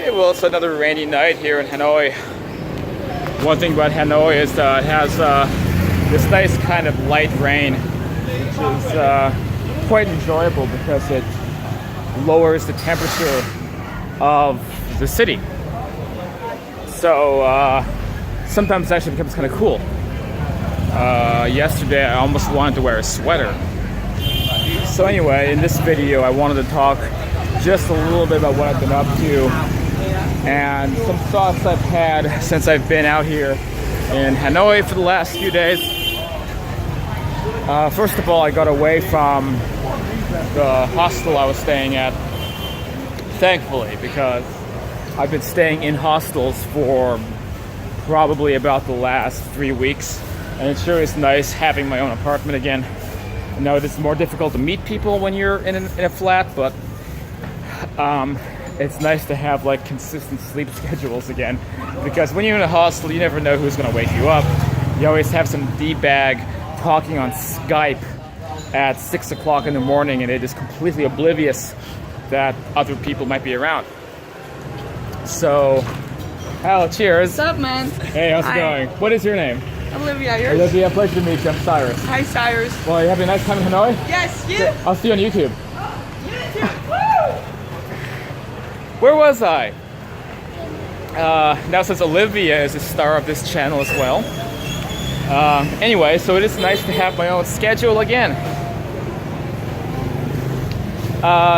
Hey, well, it's another rainy night here in Hanoi. One thing about Hanoi is it has this nice kind of light rain, which is quite enjoyable because it lowers the temperature of the city. So sometimes it actually becomes kind of cool. Yesterday I almost wanted to wear a sweater. So anyway, in this video I wanted to talk just a little bit about what I've been up to and some thoughts I've had since I've been out here in Hanoi for the last few days. First of all, I got away from the hostel I was staying at, thankfully, because I've been staying in hostels for probably about the last 3 weeks, and it sure is nice having my own apartment again. I know it's more difficult to meet people when you're in a flat, but it's nice to have like consistent sleep schedules again, because when you're in a hostel you never know who's going to wake you up. You always have some D-bag talking on Skype at 6 o'clock in the morning, and it is completely oblivious that other people might be around. So, cheers. What's up, man? Hey, how's it going? What is your name? Olivia, yours? Olivia, pleasure to meet you. I'm Cyrus. Hi, Cyrus. Well, you having a nice time in Hanoi? Yes, you? I'll see you on YouTube. Woo! Where was I? Now, since Olivia is the star of this channel as well. Anyway, so it is nice to have my own schedule again.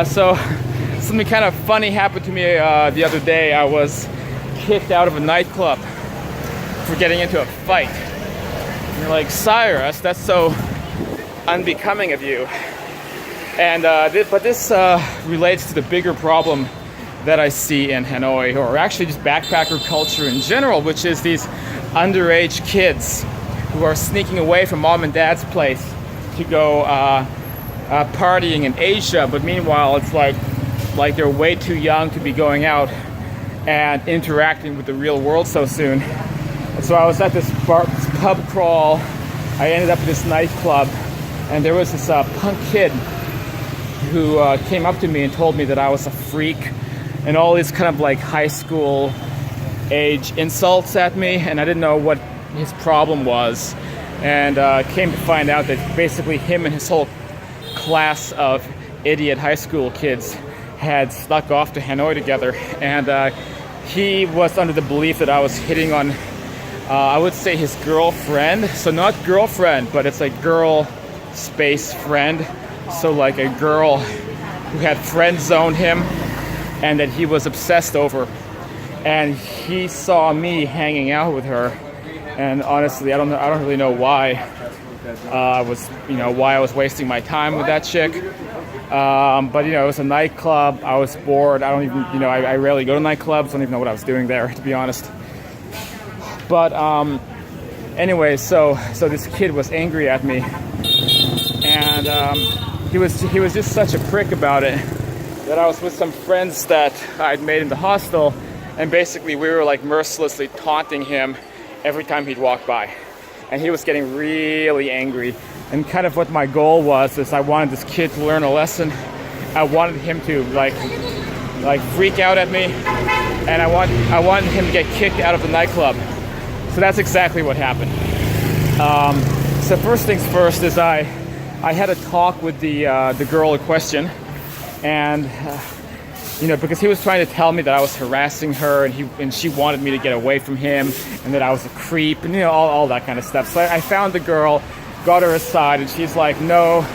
So something kind of funny happened to me the other day. I was kicked out of a nightclub for getting into a fight. And you're like, Cyrus, that's so unbecoming of you. And but this relates to the bigger problem that I see in Hanoi, or actually just backpacker culture in general, which is these underage kids who are sneaking away from mom and dad's place to go partying in Asia, but meanwhile it's like they're way too young to be going out and interacting with the real world so soon. And so I was at this pub crawl. I ended up at this nightclub, and there was this punk kid who came up to me and told me that I was a freak and all these kind of like high school age insults at me, and I didn't know what his problem was, and came to find out that basically him and his whole class of idiot high school kids had snuck off to Hanoi together, and he was under the belief that I was hitting on I would say his girlfriend. So not girlfriend, but it's like girl space friend, so like a girl who had friend zoned him and that he was obsessed over, and he saw me hanging out with her. And honestly, I don't really know why I was wasting my time with that chick. But it was a nightclub. I was bored. I rarely go to nightclubs. I don't even know what I was doing there, to be honest. But anyway, so this kid was angry at me, and he was just such a prick about it that I was with some friends that I'd made in the hostel, and basically we were like mercilessly taunting him every time he'd walk by, and he was getting really angry. And kind of what my goal was is I wanted this kid to learn a lesson. I wanted him to like freak out at me, and I wanted him to get kicked out of the nightclub. So that's exactly what happened. So first things first is I had a talk with the girl in question, and because he was trying to tell me that I was harassing her, and she wanted me to get away from him, and that I was a creep, and all that kind of stuff. So I found the girl, got her aside, and she's like, no,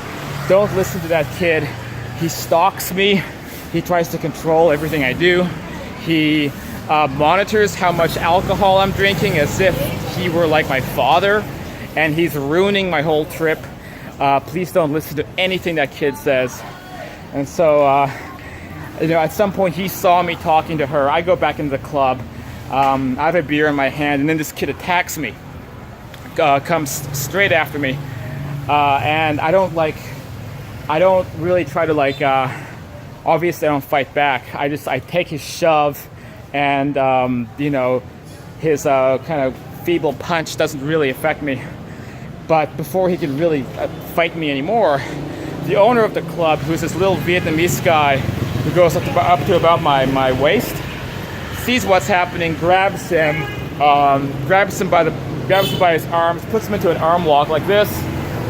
don't listen to that kid. He stalks me. He tries to control everything I do. He monitors how much alcohol I'm drinking as if he were like my father, and he's ruining my whole trip. Please don't listen to anything that kid says. And so at some point he saw me talking to her. I go back into the club. I have a beer in my hand, and then this kid attacks me, comes straight after me, and I don't really try to obviously I don't fight back. I take his shove, and his kind of feeble punch doesn't really affect me. But before he could really fight me anymore, the owner of the club, who's this little Vietnamese guy who goes up to about my waist, sees what's happening, grabs him by his arms, puts him into an arm lock like this,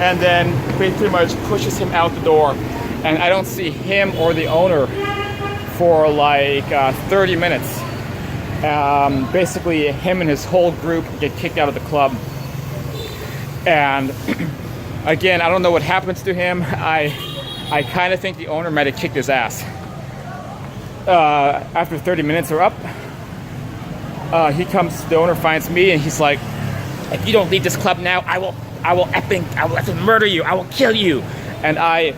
and then pretty much pushes him out the door. And I don't see him or the owner for like 30 minutes. Basically, him and his whole group get kicked out of the club. And again, I don't know what happens to him. I kind of think the owner might have kicked his ass. After 30 minutes are up, the owner finds me, and he's like, if you don't leave this club now, I will effing murder you. I will kill you. And I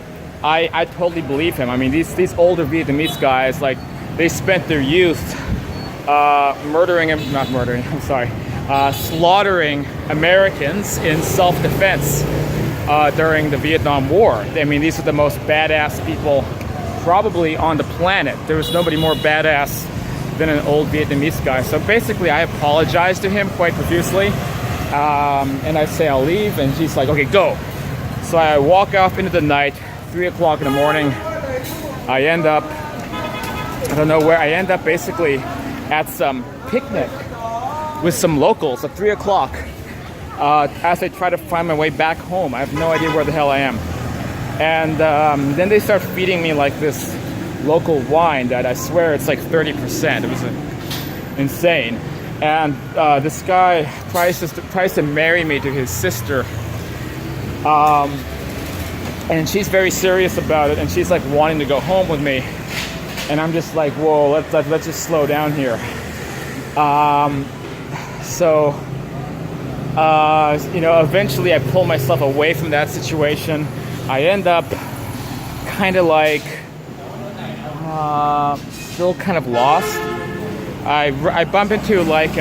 totally believe him. I mean, these older Vietnamese guys, like, they spent their youth slaughtering Americans in self-defense during the Vietnam War. I mean, these are the most badass people probably on the planet. There was nobody more badass than an old Vietnamese guy. So basically, I apologize to him quite profusely, and I say I'll leave, and he's like, okay, go. So I walk off into the night, 3 o'clock in the morning. I end up, I don't know where, I end up basically at some picnic with some locals at 3 o'clock as I try to find my way back home. I have no idea where the hell I am. And then they start feeding me like this local wine that I swear it's like 30%. It was insane. And this guy tries to marry me to his sister. And she's very serious about it, and she's like wanting to go home with me. And I'm just like, whoa, let's just slow down here. Eventually I pull myself away from that situation. I end up kind of like still kind of lost. I bump into like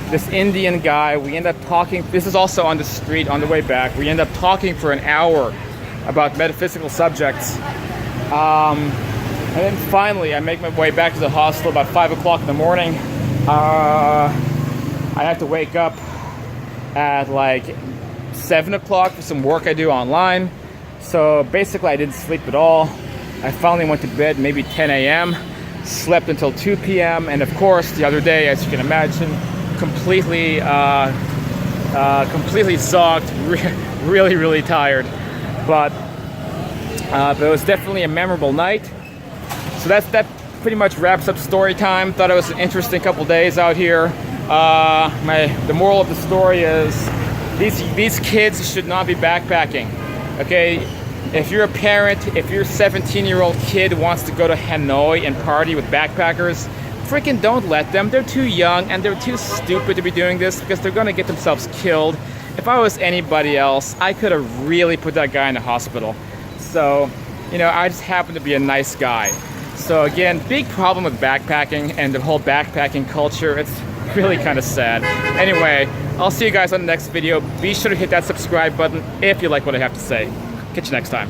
this Indian guy. We end up talking. This is also on the street on the way back. We end up talking for an hour about metaphysical subjects. And then finally I make my way back to the hostel about 5 o'clock in the morning. I have to wake up at like 7 o'clock for some work I do online. So basically I didn't sleep at all. I finally went to bed maybe 10 a.m., slept until 2 p.m. And of course the other day, as you can imagine, completely zogged, really, really tired. But it was definitely a memorable night. So that pretty much wraps up story time. Thought it was an interesting couple days out here. The moral of the story is these kids should not be backpacking. Okay, if you're a parent, if your 17-year-old kid wants to go to Hanoi and party with backpackers, freaking don't let them. They're too young and they're too stupid to be doing this because they're gonna get themselves killed. If I was anybody else, I could have really put that guy in the hospital. So, I just happen to be a nice guy. So again, big problem with backpacking and the whole backpacking culture. It's really kind of sad. Anyway, I'll see you guys on the next video. Be sure to hit that subscribe button if you like what I have to say. Catch you next time.